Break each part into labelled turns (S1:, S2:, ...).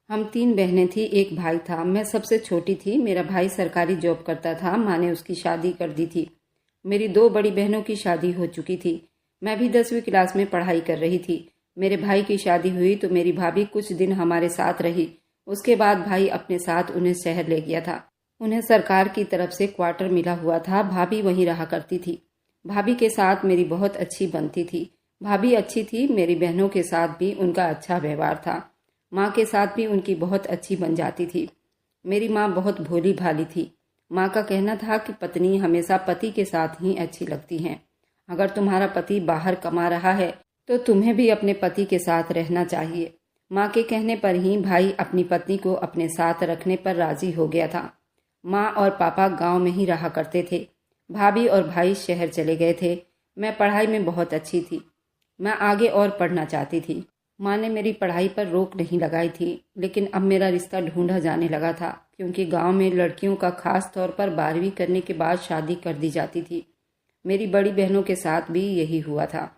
S1: हम 3 बहनें थी, एक भाई था। मैं सबसे छोटी थी। मेरा भाई सरकारी जॉब करता था। माँ ने उसकी शादी कर दी थी। मेरी 2 बड़ी बहनों की शादी हो चुकी थी। मैं भी 10वीं क्लास में पढ़ाई कर रही थी। मेरे भाई की शादी हुई तो मेरी भाभी कुछ दिन हमारे साथ रही। उसके बाद भाई अपने साथ उन्हें शहर ले गया था। उन्हें सरकार की तरफ से क्वार्टर मिला हुआ था। भाभी वहीं रहा करती थी। भाभी के साथ मेरी बहुत अच्छी बनती थी। भाभी अच्छी थी। मेरी बहनों के साथ भी उनका अच्छा व्यवहार था। माँ के साथ भी उनकी बहुत अच्छी बन जाती थी। मेरी माँ बहुत भोली भाली थी। माँ का कहना था कि पत्नी हमेशा पति के साथ ही अच्छी लगती हैं। अगर तुम्हारा पति बाहर कमा रहा है तो तुम्हें भी अपने पति के साथ रहना चाहिए। माँ के कहने पर ही भाई अपनी पत्नी को अपने साथ रखने पर राजी हो गया था। माँ और पापा गांव में ही रहा करते थे। भाभी और भाई शहर चले गए थे। मैं पढ़ाई में बहुत अच्छी थी। मैं आगे और पढ़ना चाहती थी। माँ ने मेरी पढ़ाई पर रोक नहीं लगाई थी, लेकिन अब मेरा रिश्ता ढूंढा जाने लगा था, क्योंकि गांव में लड़कियों का खास तौर पर 12वीं करने के बाद शादी कर दी जाती थी। मेरी बड़ी बहनों के साथ भी यही हुआ था।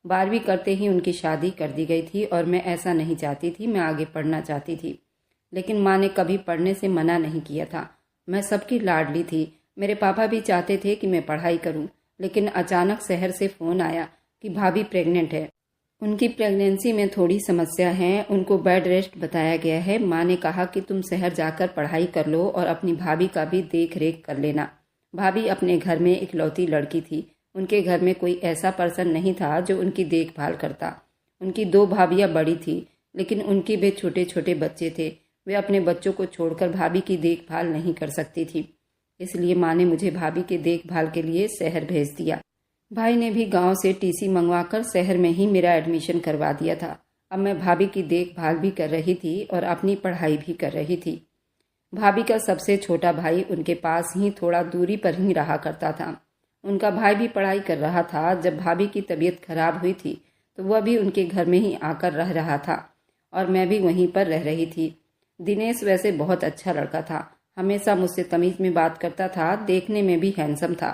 S1: 12वीं करते ही उनकी शादी कर दी गई थी और मैं ऐसा नहीं चाहती थी। मैं आगे पढ़ना चाहती थी, लेकिन माँ ने कभी पढ़ने से मना नहीं किया था। मैं सबकी लाडली थी। मेरे पापा भी चाहते थे कि मैं पढ़ाई करूं, लेकिन अचानक शहर से फ़ोन आया कि भाभी प्रेग्नेंट है। उनकी प्रेगनेंसी में थोड़ी समस्या है। उनको बेड रेस्ट बताया गया है। माँ ने कहा कि तुम शहर जाकर पढ़ाई कर लो और अपनी भाभी का भी देख रेख कर लेना। भाभी अपने घर में इकलौती लड़की थी। उनके घर में कोई ऐसा पर्सन नहीं था जो उनकी देखभाल करता। उनकी 2 भाभियाँ बड़ी थी, लेकिन उनके भी छोटे छोटे बच्चे थे। वे अपने बच्चों को छोड़कर भाभी की देखभाल नहीं कर सकती थी। इसलिए माँ ने मुझे भाभी के देखभाल के लिए शहर भेज दिया। भाई ने भी गांव से टीसी मंगवाकर शहर में ही मेरा एडमिशन करवा दिया था। अब मैं भाभी की देखभाल भी कर रही थी और अपनी पढ़ाई भी कर रही थी। भाभी का सबसे छोटा भाई उनके पास ही थोड़ा दूरी पर ही रहा करता था। उनका भाई भी पढ़ाई कर रहा था। जब भाभी की तबीयत खराब हुई थी तो वह भी उनके घर में ही आकर रह रहा था और मैं भी वहीं पर रह रही थी। दिनेश वैसे बहुत अच्छा लड़का था। हमेशा मुझसे तमीज़ में बात करता था। देखने में भी हैंडसम था।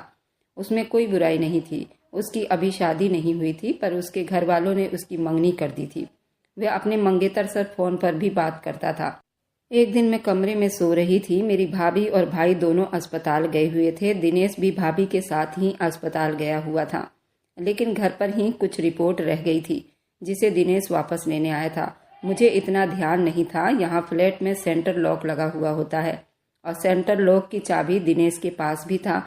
S1: उसमें कोई बुराई नहीं थी। उसकी अभी शादी नहीं हुई थी, पर उसके घर वालों ने उसकी मंगनी कर दी थी। वह अपने मंगेतर से फ़ोन पर भी बात करता था। एक दिन मैं कमरे में सो रही थी। मेरी भाभी और भाई दोनों अस्पताल गए हुए थे। दिनेश भी भाभी के साथ ही अस्पताल गया हुआ था, लेकिन घर पर ही कुछ रिपोर्ट रह गई थी, जिसे दिनेश वापस लेने आया था। मुझे इतना ध्यान नहीं था। यहाँ फ्लैट में सेंटर लॉक लगा हुआ होता है और सेंटर लॉक की चाबी दिनेश के पास भी था।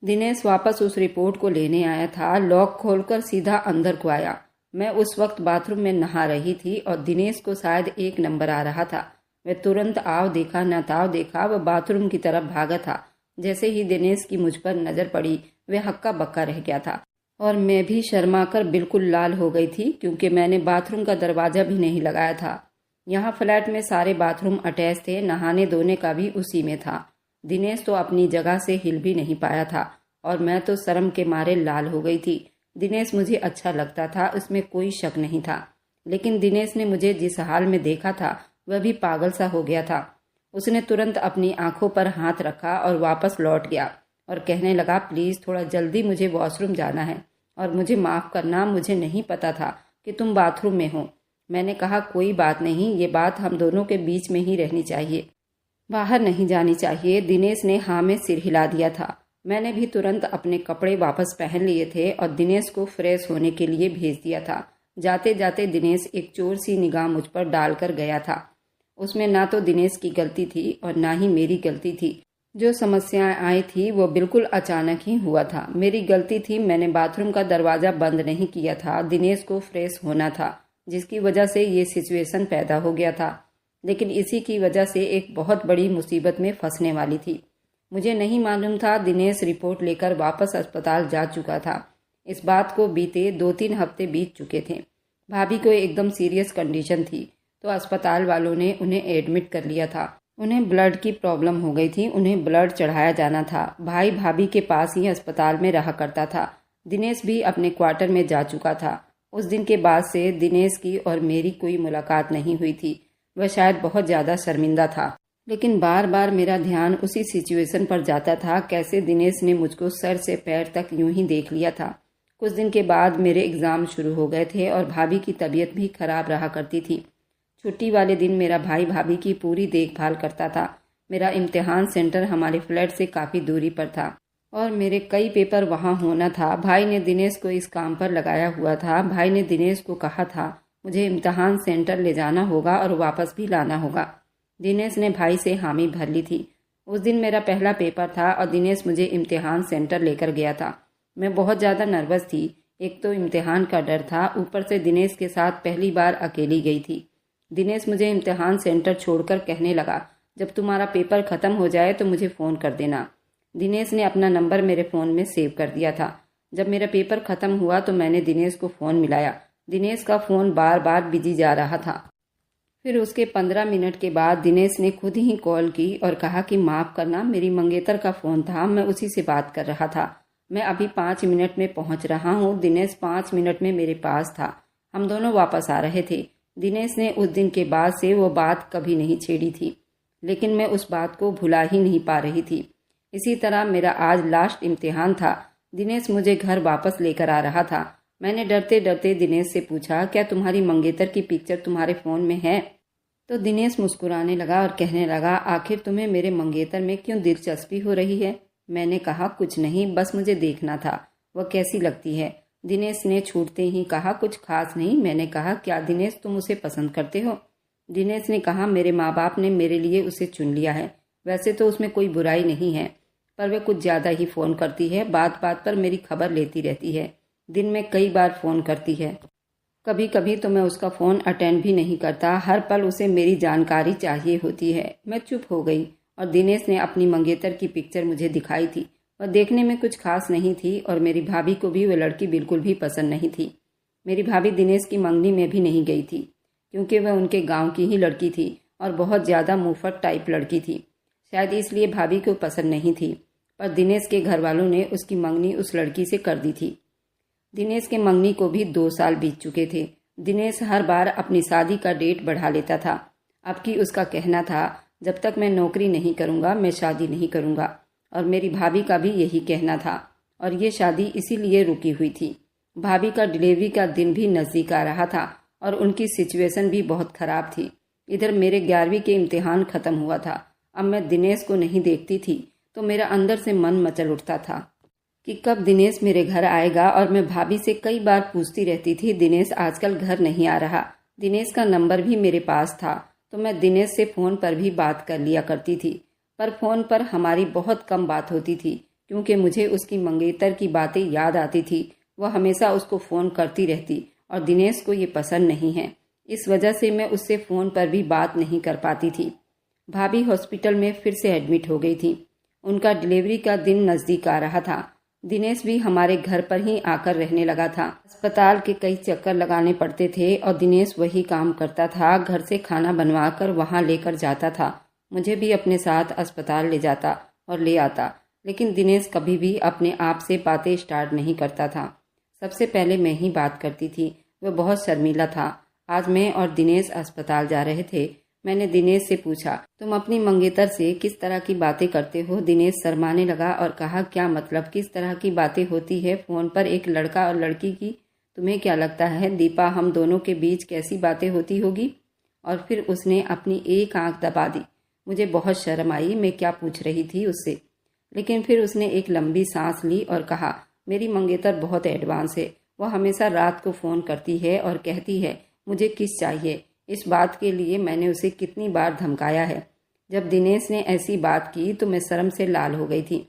S1: दिनेश वापस उस रिपोर्ट को लेने आया था। लॉक खोलकर सीधा अंदर को आया। मैं उस वक्त बाथरूम में नहा रही थी और दिनेश को शायद 1 नंबर आ रहा था। वह तुरंत आव देखा न ताव देखा, वह बाथरूम की तरफ भागा था। जैसे ही दिनेश की मुझ पर नजर पड़ी, वह हक्का बक्का रह गया था और मैं भी शर्माकर बिल्कुल लाल हो गई थी, क्योंकि मैंने बाथरूम का दरवाजा भी नहीं लगाया था। यहाँ फ्लैट में सारे बाथरूम अटैच थे। नहाने धोने का भी उसी में था। दिनेश तो अपनी जगह से हिल भी नहीं पाया था और मैं तो शर्म के मारे लाल हो गई थी। दिनेश मुझे अच्छा लगता था, उसमें कोई शक नहीं था, लेकिन दिनेश ने मुझे जिस हाल में देखा था वह भी पागल सा हो गया था। उसने तुरंत अपनी आंखों पर हाथ रखा और वापस लौट गया और कहने लगा, प्लीज़ थोड़ा जल्दी, मुझे वॉशरूम जाना है और मुझे माफ़ करना, मुझे नहीं पता था कि तुम बाथरूम में हो। मैंने कहा, कोई बात नहीं, ये बात हम दोनों के बीच में ही रहनी चाहिए, बाहर नहीं जानी चाहिए। दिनेश ने हाँ में सिर हिला दिया था। मैंने भी तुरंत अपने कपड़े वापस पहन लिए थे और दिनेश को फ्रेश होने के लिए भेज दिया था। जाते जाते दिनेश एक चोर सी निगाह मुझ पर डालकर गया था। उसमें ना तो दिनेश की गलती थी और ना ही मेरी गलती थी। जो समस्याएं आई थी वो बिल्कुल अचानक ही हुआ था। मेरी गलती थी, मैंने बाथरूम का दरवाज़ा बंद नहीं किया था। दिनेश को फ्रेश होना था, जिसकी वजह से ये सिचुएशन पैदा हो गया था, लेकिन इसी की वजह से एक बहुत बड़ी मुसीबत में फंसने वाली थी। मुझे नहीं मालूम था दिनेश रिपोर्ट लेकर वापस अस्पताल जा चुका था। इस बात को बीते 2-3 हफ्ते बीत चुके थे। भाभी को एकदम सीरियस कंडीशन थी, तो अस्पताल वालों ने उन्हें एडमिट कर लिया था। उन्हें ब्लड की प्रॉब्लम हो गई थी। उन्हें ब्लड चढ़ाया जाना था। भाई भाभी के पास ही अस्पताल में रहा करता था। दिनेश भी अपने क्वार्टर में जा चुका था। उस दिन के बाद से दिनेश की और मेरी कोई मुलाकात नहीं हुई थी। वह शायद बहुत ज़्यादा शर्मिंदा था, लेकिन बार बार मेरा ध्यान उसी सिचुएशन पर जाता था। कैसे दिनेश ने मुझको सर से पैर तक यूं ही देख लिया था। कुछ दिन के बाद मेरे एग्ज़ाम शुरू हो गए थे और भाभी की तबीयत भी खराब रहा करती थी। छुट्टी वाले दिन मेरा भाई भाभी की पूरी देखभाल करता था। मेरा इम्तिहान सेंटर हमारे फ्लैट से काफ़ी दूरी पर था और मेरे कई पेपर वहाँ होना था। भाई ने दिनेश को इस काम पर लगाया हुआ था। भाई ने दिनेश को कहा था मुझे इम्तिहान सेंटर ले जाना होगा और वापस भी लाना होगा। दिनेश ने भाई से हामी भर ली थी। उस दिन मेरा पहला पेपर था और दिनेश मुझे इम्तिहान सेंटर लेकर गया था। मैं बहुत ज़्यादा नर्वस थी। एक तो इम्तिहान का डर था, ऊपर से दिनेश के साथ पहली बार अकेली गई थी। दिनेश मुझे इम्तिहान सेंटर छोड़कर कहने लगा, जब तुम्हारा पेपर ख़त्म हो जाए तो मुझे फ़ोन कर देना। दिनेश ने अपना नंबर मेरे फ़ोन में सेव कर दिया था। जब मेरा पेपर ख़त्म हुआ तो मैंने दिनेश को फ़ोन मिलाया। दिनेश का फ़ोन बार बार बिजी जा रहा था। फिर उसके 15 मिनट के बाद दिनेश ने खुद ही कॉल की और कहा कि माफ़ करना, मेरी मंगेतर का फ़ोन था, मैं उसी से बात कर रहा था। मैं अभी 5 मिनट में पहुंच रहा हूं। दिनेश 5 मिनट में मेरे पास था। हम दोनों वापस आ रहे थे। दिनेश ने उस दिन के बाद से वो बात कभी नहीं छेड़ी थी, लेकिन मैं उस बात को भुला ही नहीं पा रही थी। इसी तरह मेरा आज लास्ट इम्तिहान था। दिनेश मुझे घर वापस लेकर आ रहा था। मैंने डरते डरते दिनेश से पूछा, क्या तुम्हारी मंगेतर की पिक्चर तुम्हारे फ़ोन में है? तो दिनेश मुस्कुराने लगा और कहने लगा, आखिर तुम्हें मेरे मंगेतर में क्यों दिलचस्पी हो रही है? मैंने कहा, कुछ नहीं, बस मुझे देखना था वह कैसी लगती है। दिनेश ने छूटते ही कहा, कुछ खास नहीं। मैंने कहा, क्या दिनेश तुम उसे पसंद करते हो? दिनेश ने कहा, मेरे माँ बाप ने मेरे लिए उसे चुन लिया है। वैसे तो उसमें कोई बुराई नहीं है, पर वह कुछ ज़्यादा ही फ़ोन करती है। बात बात पर मेरी खबर लेती रहती है। दिन में कई बार फ़ोन करती है। कभी कभी तो मैं उसका फ़ोन अटेंड भी नहीं करता। हर पल उसे मेरी जानकारी चाहिए होती है। मैं चुप हो गई और दिनेश ने अपनी मंगेतर की पिक्चर मुझे दिखाई थी। वह देखने में कुछ खास नहीं थी और मेरी भाभी को भी वह लड़की बिल्कुल भी पसंद नहीं थी। मेरी भाभी दिनेश की मंगनी में भी नहीं गई थी, क्योंकि वह उनके गांव की ही लड़की थी और बहुत ज़्यादा मुफ्त टाइप लड़की थी। शायद इसलिए भाभी को पसंद नहीं थी, पर दिनेश के घर वालों ने उसकी मंगनी उस लड़की से कर दी थी। दिनेश के मंगनी को भी 2 साल बीत चुके थे। दिनेश हर बार अपनी शादी का डेट बढ़ा लेता था। अब की उसका कहना था, जब तक मैं नौकरी नहीं करूंगा मैं शादी नहीं करूंगा, और मेरी भाभी का भी यही कहना था और ये शादी इसीलिए रुकी हुई थी। भाभी का डिलीवरी का दिन भी नज़दीक आ रहा था और उनकी सिचुएशन भी बहुत ख़राब थी। इधर मेरे 11वीं के इम्तिहान ख़त्म हुआ था। अब मैं दिनेश को नहीं देखती थी तो मेरा अंदर से मन मचल उठता था कि कब दिनेश मेरे घर आएगा। और मैं भाभी से कई बार पूछती रहती थी, दिनेश आजकल घर नहीं आ रहा। दिनेश का नंबर भी मेरे पास था तो मैं दिनेश से फ़ोन पर भी बात कर लिया करती थी, पर फ़ोन पर हमारी बहुत कम बात होती थी, क्योंकि मुझे उसकी मंगेतर की बातें याद आती थी। वह हमेशा उसको फ़ोन करती रहती और दिनेश को ये पसंद नहीं है। इस वजह से मैं उससे फ़ोन पर भी बात नहीं कर पाती थी। भाभी हॉस्पिटल में फिर से एडमिट हो गई थी। उनका डिलीवरी का दिन नज़दीक आ रहा था। दिनेश भी हमारे घर पर ही आकर रहने लगा था। अस्पताल के कई चक्कर लगाने पड़ते थे और दिनेश वही काम करता था। घर से खाना बनवा कर वहाँ लेकर जाता था। मुझे भी अपने साथ अस्पताल ले जाता और ले आता, लेकिन दिनेश कभी भी अपने आप से बातें स्टार्ट नहीं करता था। सबसे पहले मैं ही बात करती थी। वह बहुत शर्मीला था। आज मैं और दिनेश अस्पताल जा रहे थे। मैंने दिनेश से पूछा, तुम अपनी मंगेतर से किस तरह की बातें करते हो? दिनेश शर्माने लगा और कहा, क्या मतलब, किस तरह की बातें होती है फ़ोन पर एक लड़का और लड़की की? तुम्हें क्या लगता है दीपा, हम दोनों के बीच कैसी बातें होती होगी? और फिर उसने अपनी एक आंख दबा दी। मुझे बहुत शर्म आई, मैं क्या पूछ रही थी उससे। लेकिन फिर उसने एक लंबी सांस ली और कहा, मेरी मंगेतर बहुत एडवांस है। वह हमेशा रात को फ़ोन करती है और कहती है मुझे किस चाहिए। इस बात के लिए मैंने उसे कितनी बार धमकाया है। जब दिनेश ने ऐसी बात की तो मैं शर्म से लाल हो गई थी।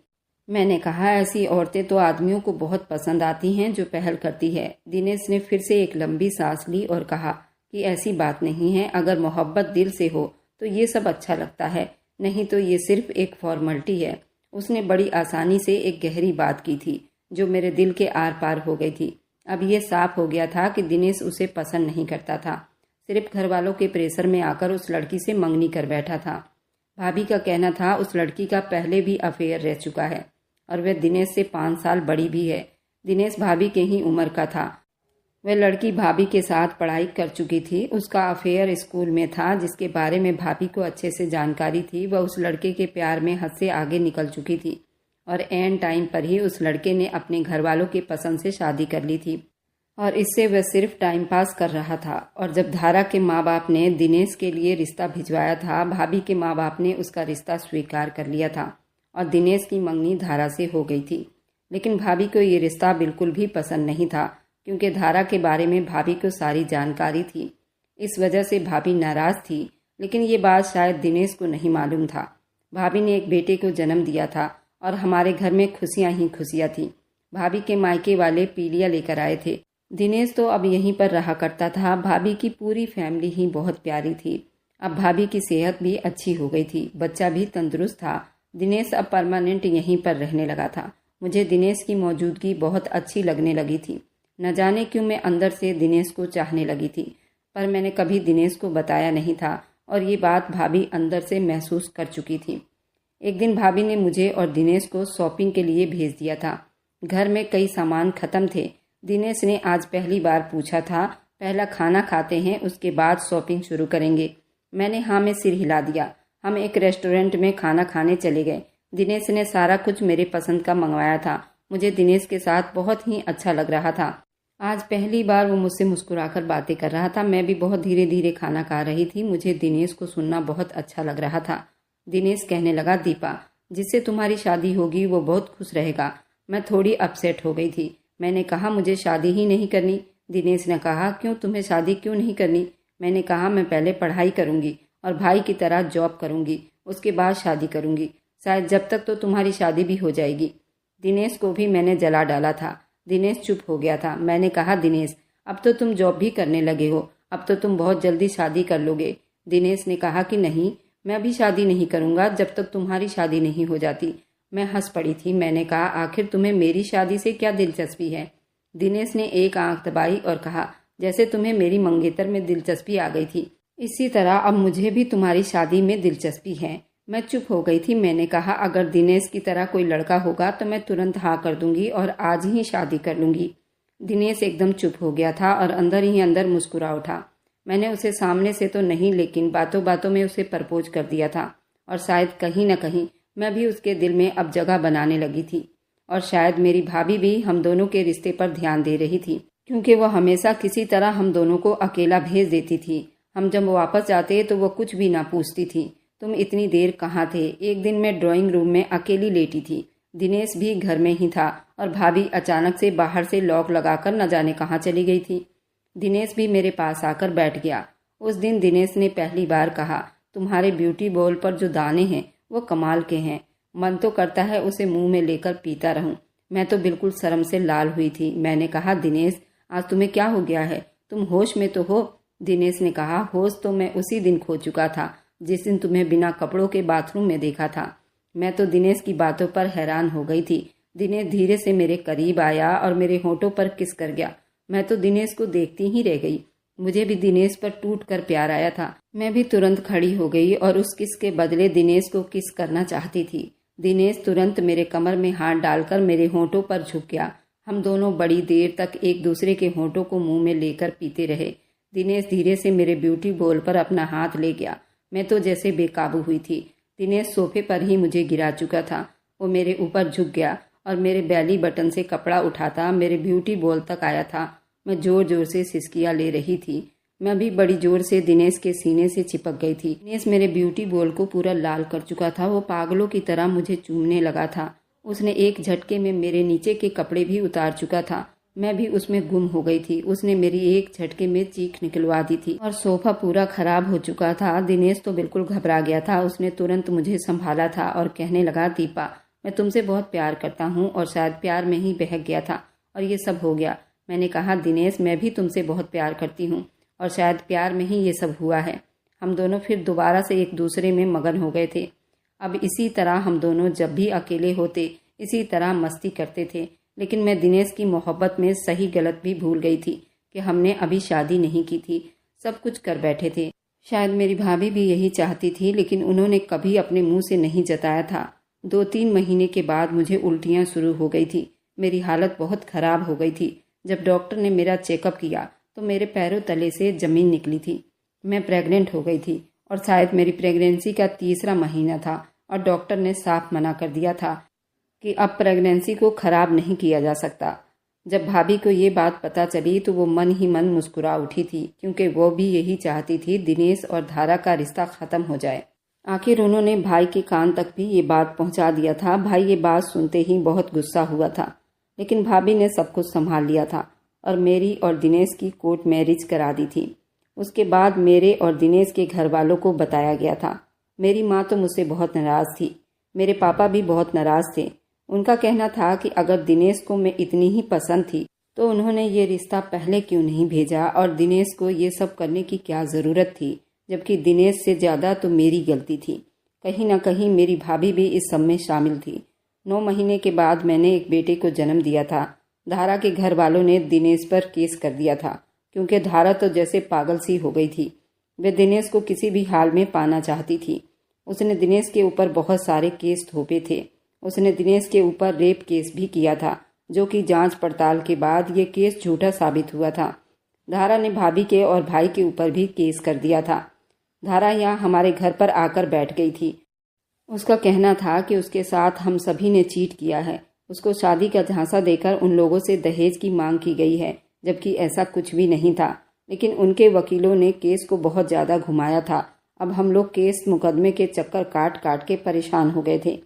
S1: मैंने कहा, ऐसी औरतें तो आदमियों को बहुत पसंद आती हैं जो पहल करती है। दिनेश ने फिर से एक लंबी सांस ली और कहा कि ऐसी बात नहीं है, अगर मोहब्बत दिल से हो तो ये सब अच्छा लगता है, नहीं तो ये सिर्फ एक फॉर्मेलिटी है। उसने बड़ी आसानी से एक गहरी बात की थी जो मेरे दिल के आर पार हो गई थी। अब ये साफ हो गया था कि दिनेश उसे पसंद नहीं करता था, सिर्फ घर वालों के प्रेशर में आकर उस लड़की से मंगनी कर बैठा था। भाभी का कहना था उस लड़की का पहले भी अफेयर रह चुका है और वह दिनेश से 5 साल बड़ी भी है। दिनेश भाभी के ही उम्र का था। वह लड़की भाभी के साथ पढ़ाई कर चुकी थी। उसका अफेयर स्कूल में था जिसके बारे में भाभी को अच्छे से जानकारी थी। वह उस लड़के के प्यार में हद से आगे निकल चुकी थी और एन टाइम पर ही उस लड़के ने अपने घर वालों के पसंद से शादी कर ली थी। और इससे वह सिर्फ टाइम पास कर रहा था। और जब धारा के माँ बाप ने दिनेश के लिए रिश्ता भिजवाया था, भाभी के माँ बाप ने उसका रिश्ता स्वीकार कर लिया था और दिनेश की मंगनी धारा से हो गई थी। लेकिन भाभी को ये रिश्ता बिल्कुल भी पसंद नहीं था, क्योंकि धारा के बारे में भाभी को सारी जानकारी थी। इस वजह से भाभी नाराज थी, लेकिन ये बात शायद दिनेश को नहीं मालूम था। भाभी ने एक बेटे को जन्म दिया था और हमारे घर में खुशियां ही खुशियां थी। भाभी के मायके वाले पीलिया लेकर आए थे। दिनेश तो अब यहीं पर रहा करता था। भाभी की पूरी फैमिली ही बहुत प्यारी थी। अब भाभी की सेहत भी अच्छी हो गई थी, बच्चा भी तंदुरुस्त था। दिनेश अब परमानेंट यहीं पर रहने लगा था। मुझे दिनेश की मौजूदगी बहुत अच्छी लगने लगी थी। न जाने क्यों मैं अंदर से दिनेश को चाहने लगी थी, पर मैंने कभी दिनेश को बताया नहीं था और ये बात भाभी अंदर से महसूस कर चुकी थी। एक दिन भाभी ने मुझे और दिनेश को शॉपिंग के लिए भेज दिया था। घर में कई सामान खत्म थे। दिनेश ने आज पहली बार पूछा था, पहला खाना खाते हैं उसके बाद शॉपिंग शुरू करेंगे। मैंने हाँ में सिर हिला दिया। हम एक रेस्टोरेंट में खाना खाने चले गए। दिनेश ने सारा कुछ मेरे पसंद का मंगवाया था। मुझे दिनेश के साथ बहुत ही अच्छा लग रहा था। आज पहली बार वो मुझसे मुस्कुराकर बातें कर रहा था। मैं भी बहुत धीरे धीरे खाना खा रही थी। मुझे दिनेश को सुनना बहुत अच्छा लग रहा था। दिनेश कहने लगा, दीपा, जिससे तुम्हारी शादी होगी वो बहुत खुश रहेगा। मैं थोड़ी अपसेट हो गई थी। मैंने कहा, मुझे शादी ही नहीं करनी। दिनेश ने कहा, क्यों, तुम्हें शादी क्यों नहीं करनी? मैंने कहा, मैं पहले पढ़ाई करूंगी और भाई की तरह जॉब करूंगी, उसके बाद शादी करूंगी। शायद जब तक तो तुम्हारी शादी भी हो जाएगी। दिनेश को भी मैंने जला डाला था। दिनेश चुप हो गया था। मैंने कहा, दिनेश, अब तो तुम जॉब भी करने लगे हो, अब तो तुम बहुत जल्दी शादी कर लोगे। दिनेश ने कहा कि नहीं, मैं भी शादी नहीं करूंगा जब तक तुम्हारी शादी नहीं हो जाती। मैं हंस पड़ी थी। मैंने कहा, आखिर तुम्हें मेरी शादी से क्या दिलचस्पी है? दिनेश ने एक आंख दबाई और कहा, जैसे तुम्हें मेरी मंगेतर में दिलचस्पी आ गई थी, इसी तरह अब मुझे भी तुम्हारी शादी में दिलचस्पी है। मैं चुप हो गई थी। मैंने कहा, अगर दिनेश की तरह कोई लड़का होगा तो मैं तुरंत हाँ कर दूंगी और आज ही शादी कर लूंगी। दिनेश एकदम चुप हो गया था और अंदर ही अंदर मुस्कुरा उठा। मैंने उसे सामने से तो नहीं, लेकिन बातों बातों में उसे प्रपोज कर दिया था और शायद कहीं न कहीं मैं भी उसके दिल में अब जगह बनाने लगी थी। और शायद मेरी भाभी भी हम दोनों के रिश्ते पर ध्यान दे रही थी, क्योंकि वह हमेशा किसी तरह हम दोनों को अकेला भेज देती थी। हम जब वापस जाते तो वह कुछ भी ना पूछती थी, तुम इतनी देर कहाँ थे? एक दिन मैं ड्राइंग रूम में अकेली लेटी थी। दिनेश भी घर में ही था और भाभी अचानक से बाहर से लॉक लगाकर न जाने कहाँ चली गई थी। दिनेश भी मेरे पास आकर बैठ गया। उस दिन दिनेश ने पहली बार कहा, तुम्हारे ब्यूटी बॉल पर जो दाने हैं वो कमाल के हैं। मन तो करता है उसे मुंह में लेकर पीता रहूं। मैं तो बिल्कुल शर्म से लाल हुई थी। मैंने कहा, दिनेश, आज तुम्हें क्या हो गया है? तुम होश में तो हो? दिनेश ने कहा, होश तो मैं उसी दिन खो चुका था जिस दिन तुम्हें बिना कपड़ों के बाथरूम में देखा था। मैं तो दिनेश की बातों पर हैरान हो गई थी। दिनेश धीरे से मेरे करीब आया और मेरे होठों पर किस कर गया। मैं तो दिनेश को देखती ही रह गई। मुझे भी दिनेश पर टूट कर प्यार आया था। मैं भी तुरंत खड़ी हो गई और उस किस के बदले दिनेश को किस करना चाहती थी। दिनेश तुरंत मेरे कमर में हाथ डालकर मेरे होठों पर झुक गया। हम दोनों बड़ी देर तक एक दूसरे के होठों को मुंह में लेकर पीते रहे। दिनेश धीरे से मेरे ब्यूटी बॉल पर अपना हाथ ले गया। मैं तो जैसे बेकाबू हुई थी। दिनेश सोफे पर ही मुझे गिरा चुका था। वो मेरे ऊपर झुक गया और मेरे बैली बटन से कपड़ा उठाता मेरे ब्यूटी बॉल तक आया था। मैं जोर जोर से सिसकियां ले रही थी। मैं भी बड़ी जोर से दिनेश के सीने से चिपक गई थी। दिनेश मेरे ब्यूटी बॉल को पूरा लाल कर चुका था। वो पागलों की तरह मुझे चूमने लगा था। उसने एक झटके में मेरे नीचे के कपड़े भी उतार चुका था। मैं भी उसमें गुम हो गई थी। उसने मेरी एक झटके में चीख निकलवा दी थी और सोफा पूरा खराब हो चुका था। दिनेश तो बिल्कुल घबरा गया था। उसने तुरंत मुझे संभाला था और कहने लगा, दीपा, मैं तुमसे बहुत प्यार करता हूँ और शायद प्यार में ही बहक गया था और ये सब हो गया। मैंने कहा, दिनेश, मैं भी तुमसे बहुत प्यार करती हूँ और शायद प्यार में ही ये सब हुआ है। हम दोनों फिर दोबारा से एक दूसरे में मगन हो गए थे। अब इसी तरह हम दोनों जब भी अकेले होते इसी तरह मस्ती करते थे। लेकिन मैं दिनेश की मोहब्बत में सही गलत भी भूल गई थी कि हमने अभी शादी नहीं की थी, सब कुछ कर बैठे थे। शायद मेरी भाभी भी यही चाहती थी, लेकिन उन्होंने कभी अपने मुंह से नहीं जताया था। 2-3 महीने के बाद मुझे उल्टियाँ शुरू हो गई थी। मेरी हालत बहुत खराब हो गई थी। जब डॉक्टर ने मेरा चेकअप किया तो मेरे पैरों तले से जमीन निकली थी। मैं प्रेग्नेंट हो गई थी और शायद मेरी प्रेगनेंसी का 3रा महीना था और डॉक्टर ने साफ मना कर दिया था कि अब प्रेगनेंसी को खराब नहीं किया जा सकता। जब भाभी को ये बात पता चली तो वो मन ही मन मुस्कुरा उठी थी, क्योंकि वो भी यही चाहती थी दिनेश और धारा का रिश्ता खत्म हो जाए। आखिर उन्होंने भाई के कान तक भी ये बात पहुंचा दिया था। भाई ये बात सुनते ही बहुत गुस्सा हुआ था, लेकिन भाभी ने सब कुछ संभाल लिया था और मेरी और दिनेश की कोर्ट मैरिज करा दी थी। उसके बाद मेरे और दिनेश के घर वालों को बताया गया था। मेरी माँ तो मुझसे बहुत नाराज़ थी, मेरे पापा भी बहुत नाराज़ थे। उनका कहना था कि अगर दिनेश को मैं इतनी ही पसंद थी तो उन्होंने ये रिश्ता पहले क्यों नहीं भेजा और दिनेश को ये सब करने की क्या ज़रूरत थी, जबकि दिनेश से ज़्यादा तो मेरी गलती थी। कहीं ना कहीं मेरी भाभी भी इस सब में शामिल थी। 9 महीने के बाद मैंने एक बेटे को जन्म दिया था। धारा के घर वालों ने दिनेश पर केस कर दिया था, क्योंकि धारा तो जैसे पागल सी हो गई थी। वे दिनेश को किसी भी हाल में पाना चाहती थी। उसने दिनेश के ऊपर बहुत सारे केस थोपे थे। उसने दिनेश के ऊपर रेप केस भी किया था, जो कि जांच पड़ताल के बाद ये केस झूठा साबित हुआ था। धारा ने भाभी के और भाई के ऊपर भी केस कर दिया था। धारा यहाँ हमारे घर पर आकर बैठ गई थी। उसका कहना था कि उसके साथ हम सभी ने चीट किया है। उसको शादी का झांसा देकर उन लोगों से दहेज की मांग की गई है, जबकि ऐसा कुछ भी नहीं था। लेकिन उनके वकीलों ने केस को बहुत ज़्यादा घुमाया था। अब हम लोग केस मुकदमे के चक्कर काट काट के परेशान हो गए थे।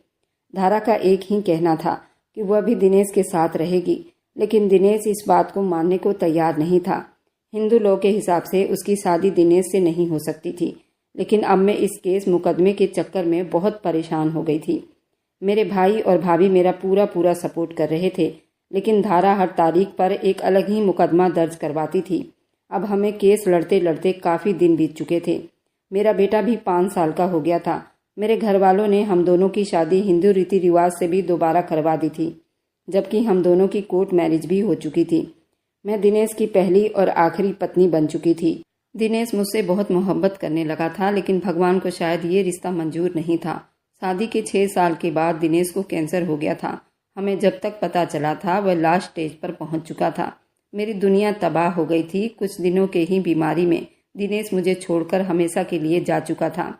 S1: धारा का एक ही कहना था कि वह भी दिनेश के साथ रहेगी, लेकिन दिनेश इस बात को मानने को तैयार नहीं था। हिंदू लॉ के हिसाब से उसकी शादी दिनेश से नहीं हो सकती थी, लेकिन अब मैं इस केस मुकदमे के चक्कर में बहुत परेशान हो गई थी। मेरे भाई और भाभी मेरा पूरा सपोर्ट कर रहे थे, लेकिन धारा हर तारीख पर एक अलग ही मुकदमा दर्ज करवाती थी। अब हमें केस लड़ते लड़ते काफ़ी दिन बीत चुके थे। मेरा बेटा भी 5 साल का हो गया था। मेरे घर वालों ने हम दोनों की शादी हिंदू रीति रिवाज से भी दोबारा करवा दी थी, जबकि हम दोनों की कोर्ट मैरिज भी हो चुकी थी। मैं दिनेश की पहली और आखिरी पत्नी बन चुकी थी। दिनेश मुझसे बहुत मोहब्बत करने लगा था, लेकिन भगवान को शायद ये रिश्ता मंजूर नहीं था। शादी के 6 साल के बाद दिनेश को कैंसर हो गया था। हमें जब तक पता चला था वह लास्ट स्टेज पर पहुंच चुका था। मेरी दुनिया तबाह हो गई थी। कुछ दिनों के ही बीमारी में दिनेश मुझे छोड़कर हमेशा के लिए जा चुका था,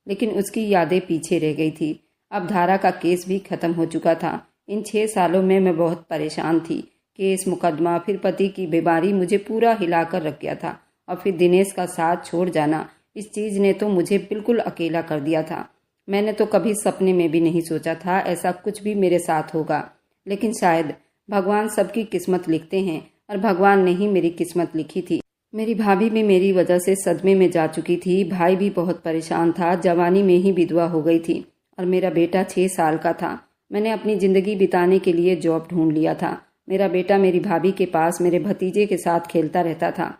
S1: लेकिन उसकी यादें पीछे रह गई थी। अब धारा का केस भी खत्म हो चुका था। इन 6 सालों में मैं बहुत परेशान थी। केस, मुकदमा, फिर पति की बीमारी मुझे पूरा हिलाकर रख गया था, और फिर दिनेश का साथ छोड़ जाना, इस चीज़ ने तो मुझे बिल्कुल अकेला कर दिया था। मैंने तो कभी सपने में भी नहीं सोचा था ऐसा कुछ भी मेरे साथ होगा, लेकिन शायद भगवान सबकी किस्मत लिखते हैं और भगवान ने ही मेरी किस्मत लिखी थी। मेरी भाभी भी मेरी वजह से सदमे में जा चुकी थी। भाई भी बहुत परेशान था, जवानी में ही विधवा हो गई थी, और मेरा बेटा 6 साल का था। मैंने अपनी ज़िंदगी बिताने के लिए जॉब ढूंढ लिया था। मेरा बेटा मेरी भाभी के पास मेरे भतीजे के साथ खेलता रहता था।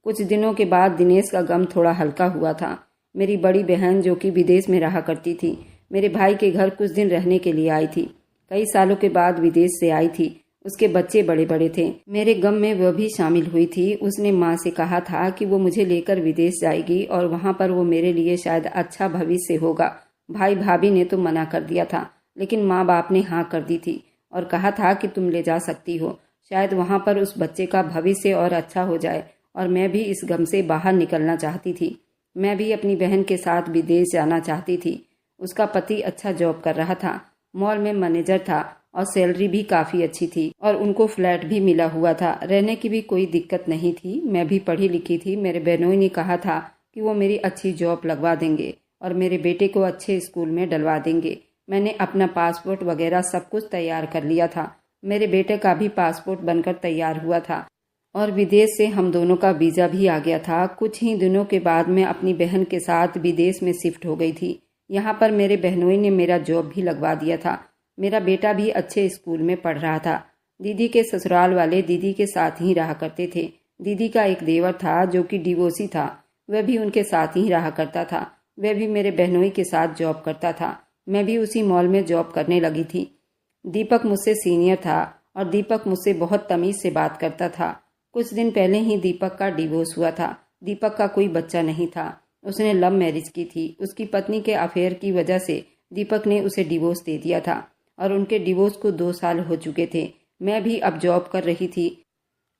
S1: कुछ दिनों के बाद दिनेश का गम थोड़ा हल्का हुआ था। मेरी बड़ी बहन, जो कि विदेश में रहा करती थी, मेरे भाई के घर कुछ दिन रहने के लिए आई थी। कई सालों के बाद विदेश से आई थी। उसके बच्चे बड़े बड़े थे। मेरे गम में वह भी शामिल हुई थी। उसने माँ से कहा था कि वो मुझे लेकर विदेश जाएगी और वहाँ पर वो मेरे लिए शायद अच्छा भविष्य होगा। भाई भाभी ने तो मना कर दिया था, लेकिन माँ बाप ने हाँ कर दी थी और कहा था कि तुम ले जा सकती हो, शायद वहाँ पर उस बच्चे का भविष्य और अच्छा हो जाए। और मैं भी इस गम से बाहर निकलना चाहती थी। मैं भी अपनी बहन के साथ विदेश जाना चाहती थी। उसका पति अच्छा जॉब कर रहा था, मॉल में मैनेजर था, और सैलरी भी काफ़ी अच्छी थी, और उनको फ्लैट भी मिला हुआ था। रहने की भी कोई दिक्कत नहीं थी। मैं भी पढ़ी लिखी थी। मेरे बहनोई ने कहा था कि वो मेरी अच्छी जॉब लगवा देंगे और मेरे बेटे को अच्छे स्कूल में डलवा देंगे। मैंने अपना पासपोर्ट वगैरह सब कुछ तैयार कर लिया था। मेरे बेटे का भी पासपोर्ट बनकर तैयार हुआ था और विदेश से हम दोनों का वीज़ा भी आ गया था। कुछ ही दिनों के बाद मैं अपनी बहन के साथ विदेश में शिफ्ट हो गई थी। यहाँ पर मेरे बहनोई ने मेरा जॉब भी लगवा दिया था। मेरा बेटा भी अच्छे स्कूल में पढ़ रहा था। दीदी के ससुराल वाले दीदी के साथ ही रहा करते थे। दीदी का एक देवर था जो कि डिवोर्सी था, वह भी उनके साथ ही रहा करता था। वह भी मेरे बहनोई के साथ जॉब करता था। मैं भी उसी मॉल में जॉब करने लगी थी। दीपक मुझसे सीनियर था और दीपक मुझसे बहुत तमीज़ से बात करता था। कुछ दिन पहले ही दीपक का डिवोर्स हुआ था। दीपक का कोई बच्चा नहीं था। उसने लव मैरिज की थी। उसकी पत्नी के अफेयर की वजह से दीपक ने उसे डिवोर्स दे दिया था और उनके डिवोर्स को 2 साल हो चुके थे। मैं भी अब जॉब कर रही थी,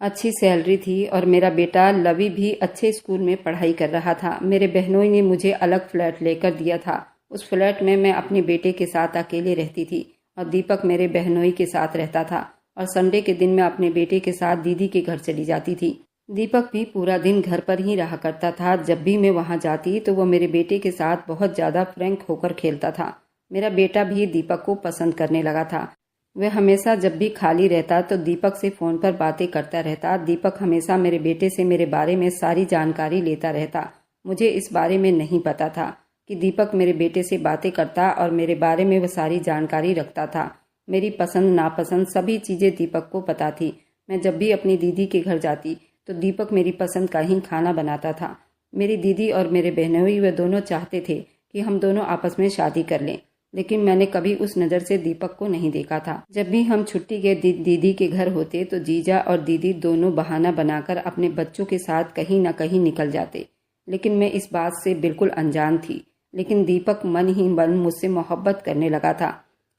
S1: अच्छी सैलरी थी, और मेरा बेटा लवी भी अच्छे स्कूल में पढ़ाई कर रहा था। मेरे बहनोई ने मुझे अलग फ्लैट लेकर दिया था। उस फ्लैट में मैं अपने बेटे के साथ अकेले रहती थी और दीपक मेरे बहनोई के साथ रहता था। और संडे के दिन मैं अपने बेटे के साथ दीदी के घर चली जाती थी। दीपक भी पूरा दिन घर पर ही रहा करता था। जब भी मैं वहां जाती तो वो मेरे बेटे के साथ बहुत ज़्यादा फ्रैंक होकर खेलता था। मेरा बेटा भी दीपक को पसंद करने लगा था। वह हमेशा जब भी खाली रहता तो दीपक से फ़ोन पर बातें करता रहता। दीपक हमेशा मेरे बेटे से मेरे बारे में सारी जानकारी लेता रहता। मुझे इस बारे में नहीं पता था कि दीपक मेरे बेटे से बातें करता और मेरे बारे में वह सारी जानकारी रखता था। मेरी पसंद नापसंद सभी चीज़ें दीपक को पता थी। मैं जब भी अपनी दीदी के घर जाती तो दीपक मेरी पसंद का ही खाना बनाता था। मेरी दीदी और मेरे बहनोई वे दोनों चाहते थे कि हम दोनों आपस में शादी कर लें, लेकिन मैंने कभी उस नज़र से दीपक को नहीं देखा था। जब भी हम छुट्टी के दीदी के घर होते तो जीजा और दीदी दोनों बहाना बनाकर अपने बच्चों के साथ कहीं न कहीं निकल जाते, लेकिन मैं इस बात से बिल्कुल अनजान थी। लेकिन दीपक मन ही मन मुझसे मोहब्बत करने लगा था।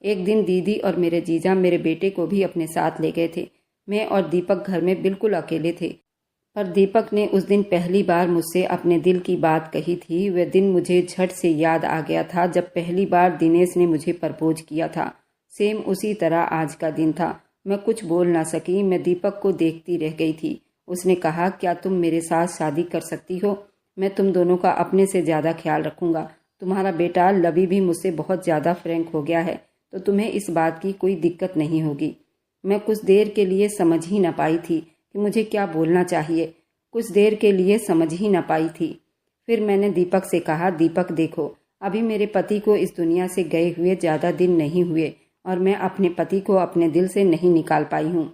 S1: एक दिन दीदी और मेरे जीजा मेरे बेटे को भी अपने साथ ले गए थे। मैं और दीपक घर में बिल्कुल अकेले थे। पर दीपक ने उस दिन पहली बार मुझसे अपने दिल की बात कही थी। वह दिन मुझे झट से याद आ गया था जब पहली बार दिनेश ने मुझे प्रपोज किया था। सेम उसी तरह आज का दिन था। मैं कुछ बोल ना सकी। मैं दीपक को देखती रह गई थी। उसने कहा, क्या तुम मेरे साथ शादी कर सकती हो? मैं तुम दोनों का अपने से ज़्यादा ख्याल रखूंगा। तुम्हारा बेटा लवी भी मुझसे बहुत ज़्यादा फ्रैंक हो गया है, तो तुम्हें इस बात की कोई दिक्कत नहीं होगी। मैं कुछ देर के लिए समझ ही न पाई थी कि मुझे क्या बोलना चाहिए। कुछ देर के लिए समझ ही न पाई थी। फिर मैंने दीपक से कहा, दीपक देखो, अभी मेरे पति को इस दुनिया से गए हुए ज़्यादा दिन नहीं हुए और मैं अपने पति को अपने दिल से नहीं निकाल पाई हूँ,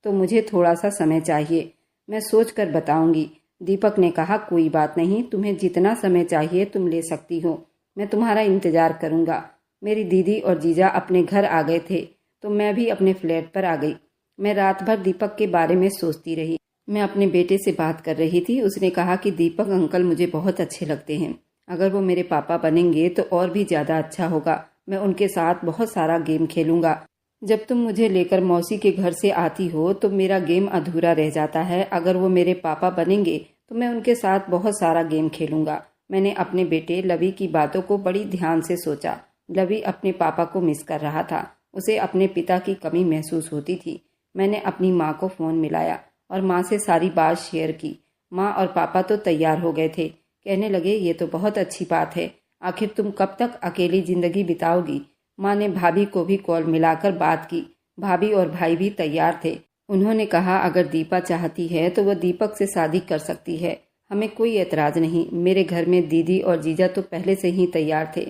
S1: तो मुझे थोड़ा सा समय चाहिए। मैं सोच कर बताऊँगी। दीपक ने कहा, कोई बात नहीं, तुम्हें जितना समय चाहिए तुम ले सकती हो। मैं तुम्हारा इंतज़ार करूँगा। मेरी दीदी और जीजा अपने घर आ गए थे तो मैं भी अपने फ्लैट पर आ गई। मैं रात भर दीपक के बारे में सोचती रही। मैं अपने बेटे से बात कर रही थी। उसने कहा कि दीपक अंकल मुझे बहुत अच्छे लगते हैं। अगर वो मेरे पापा बनेंगे तो और भी ज़्यादा अच्छा होगा। मैं उनके साथ बहुत सारा गेम खेलूँगा। जब तुम मुझे लेकर मौसी के घर से आती हो तो मेरा गेम अधूरा रह जाता है। अगर वो मेरे पापा बनेंगे तो मैं उनके साथ बहुत सारा गेम खेलूँगा। मैंने अपने बेटे लवी की बातों को बड़ी ध्यान से सोचा। लवी अपने पापा को मिस कर रहा था। उसे अपने पिता की कमी महसूस होती थी। मैंने अपनी माँ को फ़ोन मिलाया और माँ से सारी बात शेयर की। माँ और पापा तो तैयार हो गए थे। कहने लगे, ये तो बहुत अच्छी बात है। आखिर तुम कब तक अकेली ज़िंदगी बिताओगी? माँ ने भाभी को भी कॉल मिलाकर बात की। भाभी और भाई भी तैयार थे। उन्होंने कहा, अगर दीपा चाहती है तो वह दीपक से शादी कर सकती है। हमें कोई एतराज़ नहीं। मेरे घर में दीदी और जीजा तो पहले से ही तैयार थे,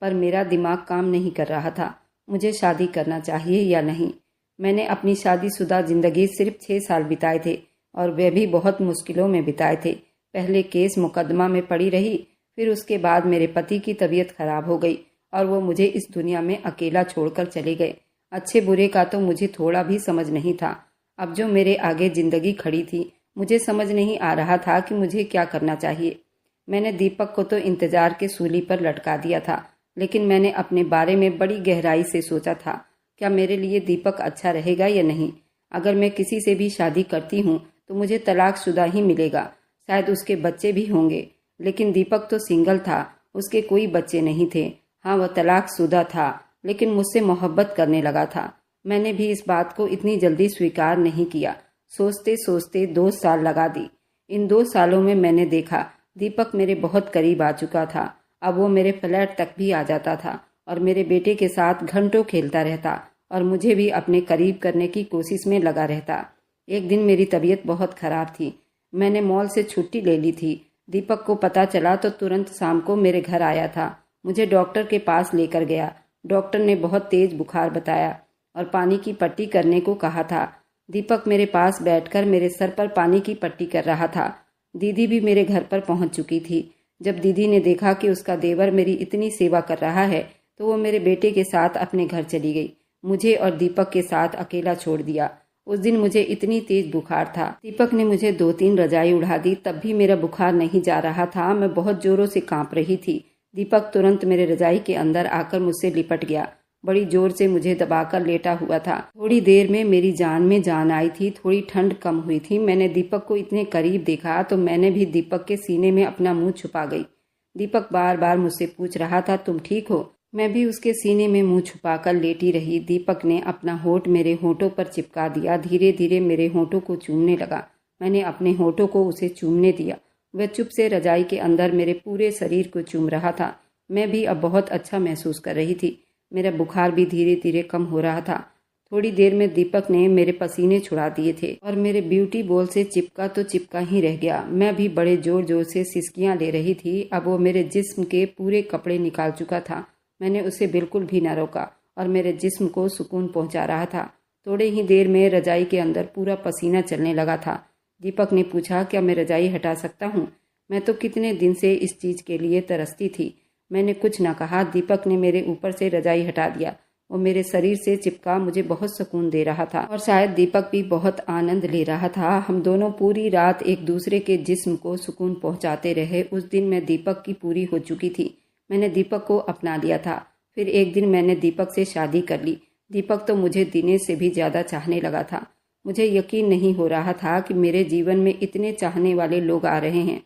S1: पर मेरा दिमाग काम नहीं कर रहा था। मुझे शादी करना चाहिए या नहीं। मैंने अपनी शादीशुदा ज़िंदगी सिर्फ 6 साल बिताए थे और वे भी बहुत मुश्किलों में बिताए थे। पहले केस मुकदमा में पड़ी रही, फिर उसके बाद मेरे पति की तबीयत खराब हो गई और वो मुझे इस दुनिया में अकेला छोड़कर चले गए। अच्छे बुरे का तो मुझे थोड़ा भी समझ नहीं था। अब जो मेरे आगे ज़िंदगी खड़ी थी, मुझे समझ नहीं आ रहा था कि मुझे क्या करना चाहिए। मैंने दीपक को तो इंतज़ार के सूली पर लटका दिया था, लेकिन मैंने अपने बारे में बड़ी गहराई से सोचा था, क्या मेरे लिए दीपक अच्छा रहेगा या नहीं। अगर मैं किसी से भी शादी करती हूँ तो मुझे तलाकशुदा ही मिलेगा। शायद उसके बच्चे भी होंगे, लेकिन दीपक तो सिंगल था, उसके कोई बच्चे नहीं थे। हाँ, वह तलाकशुदा था, लेकिन मुझसे मोहब्बत करने लगा था। मैंने भी इस बात को इतनी जल्दी स्वीकार नहीं किया। सोचते सोचते 2 साल लगा दी। इन 2 सालों में मैंने देखा दीपक मेरे बहुत करीब आ चुका था। अब वो मेरे फ्लैट तक भी आ जाता था और मेरे बेटे के साथ घंटों खेलता रहता और मुझे भी अपने करीब करने की कोशिश में लगा रहता। एक दिन मेरी तबीयत बहुत खराब थी। मैंने मॉल से छुट्टी ले ली थी। दीपक को पता चला तो तुरंत शाम को मेरे घर आया था। मुझे डॉक्टर के पास लेकर गया। डॉक्टर ने बहुत तेज बुखार बताया और पानी की पट्टी करने को कहा था। दीपक मेरे पास बैठकर मेरे सर पर पानी की पट्टी कर रहा था। दीदी भी मेरे घर पर पहुंच चुकी थी। जब दीदी ने देखा कि उसका देवर मेरी इतनी सेवा कर रहा है तो वो मेरे बेटे के साथ अपने घर चली गई। मुझे और दीपक के साथ अकेला छोड़ दिया। उस दिन मुझे इतनी तेज बुखार था। दीपक ने मुझे 2-3 रजाई उड़ा दी, तब भी मेरा बुखार नहीं जा रहा था। मैं बहुत जोरों से कांप रही थी। दीपक तुरंत मेरे रजाई के अंदर आकर मुझसे लिपट गया। बड़ी जोर से मुझे दबाकर लेटा हुआ था। थोड़ी देर में मेरी जान में जान आई थी। थोड़ी ठंड कम हुई थी। मैंने दीपक को इतने करीब देखा तो मैंने भी दीपक के सीने में अपना मुंह छुपा गई। दीपक बार बार मुझसे पूछ रहा था, तुम ठीक हो? मैं भी उसके सीने में मुंह छुपाकर लेटी रही। दीपक ने अपना होंठ मेरे होंठों पर चिपका दिया। धीरे धीरे मेरे होंठों को चूमने लगा। मैंने अपने होंठों को उसे चूमने दिया। वह चुप से रजाई के अंदर मेरे पूरे शरीर को चूम रहा था। मैं भी अब बहुत अच्छा महसूस कर रही थी। मेरा बुखार भी धीरे धीरे कम हो रहा था। थोड़ी देर में दीपक ने मेरे पसीने छुड़ा दिए थे और मेरे ब्यूटी बॉल से चिपका तो चिपका ही रह गया। मैं भी बड़े जोर जोर से सिसकियां ले रही थी। अब वो मेरे जिस्म के पूरे कपड़े निकाल चुका था। मैंने उसे बिल्कुल भी न रोका और मेरे जिस्म को सुकून पहुंचा रहा था। थोड़े ही देर में रजाई के अंदर पूरा पसीना चलने लगा था। दीपक ने पूछा, क्या मैं रजाई हटा सकता हूँ? मैं तो कितने दिन से इस चीज के लिए तरसती थी। मैंने कुछ न कहा। दीपक ने मेरे ऊपर से रजाई हटा दिया। वो मेरे शरीर से चिपका मुझे बहुत सुकून दे रहा था और शायद दीपक भी बहुत आनंद ले रहा था। हम दोनों पूरी रात एक दूसरे के जिस्म को सुकून पहुंचाते रहे। उस दिन मैं दीपक की पूरी हो चुकी थी। मैंने दीपक को अपना लिया था। फिर एक दिन मैंने दीपक से शादी कर ली। दीपक तो मुझे दिनेश से भी ज्यादा चाहने लगा था। मुझे यकीन नहीं हो रहा था कि मेरे जीवन में इतने चाहने वाले लोग आ रहे हैं।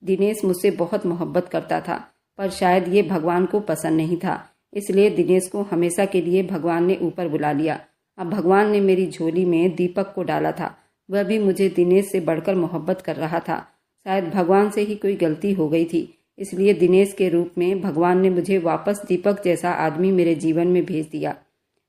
S1: दिनेश मुझसे बहुत मोहब्बत करता था, पर शायद ये भगवान को पसंद नहीं था। इसलिए दिनेश को हमेशा के लिए भगवान ने ऊपर बुला लिया। अब भगवान ने मेरी झोली में दीपक को डाला था। वह भी मुझे दिनेश से बढ़कर मोहब्बत कर रहा था। शायद भगवान से ही कोई गलती हो गई थी, इसलिए दिनेश के रूप में भगवान ने मुझे वापस दीपक जैसा आदमी मेरे जीवन में भेज दिया।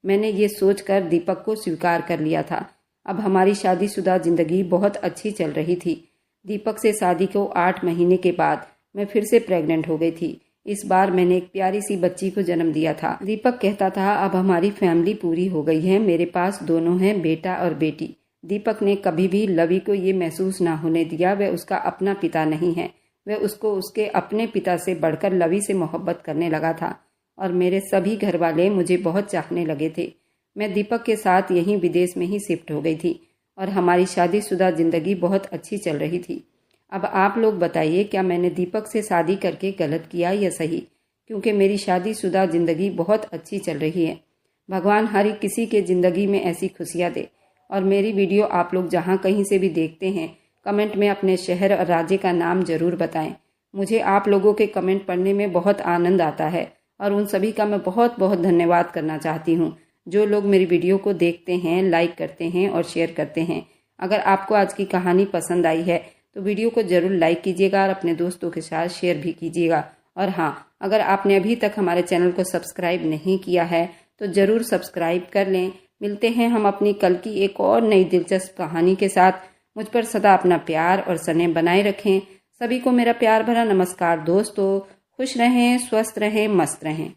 S1: मैंने ये सोचकर दीपक को स्वीकार कर लिया था। अब हमारी शादीशुदा जिंदगी बहुत अच्छी चल रही थी। दीपक से शादी को 8 महीने के बाद मैं फिर से प्रेग्नेंट हो गई थी। इस बार मैंने एक प्यारी सी बच्ची को जन्म दिया था। दीपक कहता था, अब हमारी फैमिली पूरी हो गई है। मेरे पास दोनों हैं, बेटा और बेटी। दीपक ने कभी भी लवी को ये महसूस ना होने दिया वह उसका अपना पिता नहीं है। वह उसको उसके अपने पिता से बढ़कर लवी से मोहब्बत करने लगा था और मेरे सभी घर वाले मुझे बहुत चाहने लगे थे। मैं दीपक के साथ यहीं विदेश में ही शिफ्ट हो गई थी और हमारी शादीशुदा जिंदगी बहुत अच्छी चल रही थी। अब आप लोग बताइए, क्या मैंने दीपक से शादी करके गलत किया या सही? क्योंकि मेरी शादीशुदा जिंदगी बहुत अच्छी चल रही है। भगवान हर किसी के जिंदगी में ऐसी खुशियाँ दे। और मेरी वीडियो आप लोग जहाँ कहीं से भी देखते हैं, कमेंट में अपने शहर और राज्य का नाम जरूर बताएं। मुझे आप लोगों के कमेंट पढ़ने में बहुत आनंद आता है और उन सभी का मैं बहुत बहुत धन्यवाद करना चाहती हूँ जो लोग मेरी वीडियो को देखते हैं, लाइक करते हैं और शेयर करते हैं। अगर आपको आज की कहानी पसंद आई है तो वीडियो को जरूर लाइक कीजिएगा और अपने दोस्तों के साथ शेयर भी कीजिएगा। और हाँ, अगर आपने अभी तक हमारे चैनल को सब्सक्राइब नहीं किया है तो जरूर सब्सक्राइब कर लें। मिलते हैं हम अपनी कल की एक और नई दिलचस्प कहानी के साथ। मुझ पर सदा अपना प्यार और स्नेह बनाए रखें। सभी को मेरा प्यार भरा नमस्कार दोस्तों। खुश रहें, स्वस्थ रहें, मस्त रहें।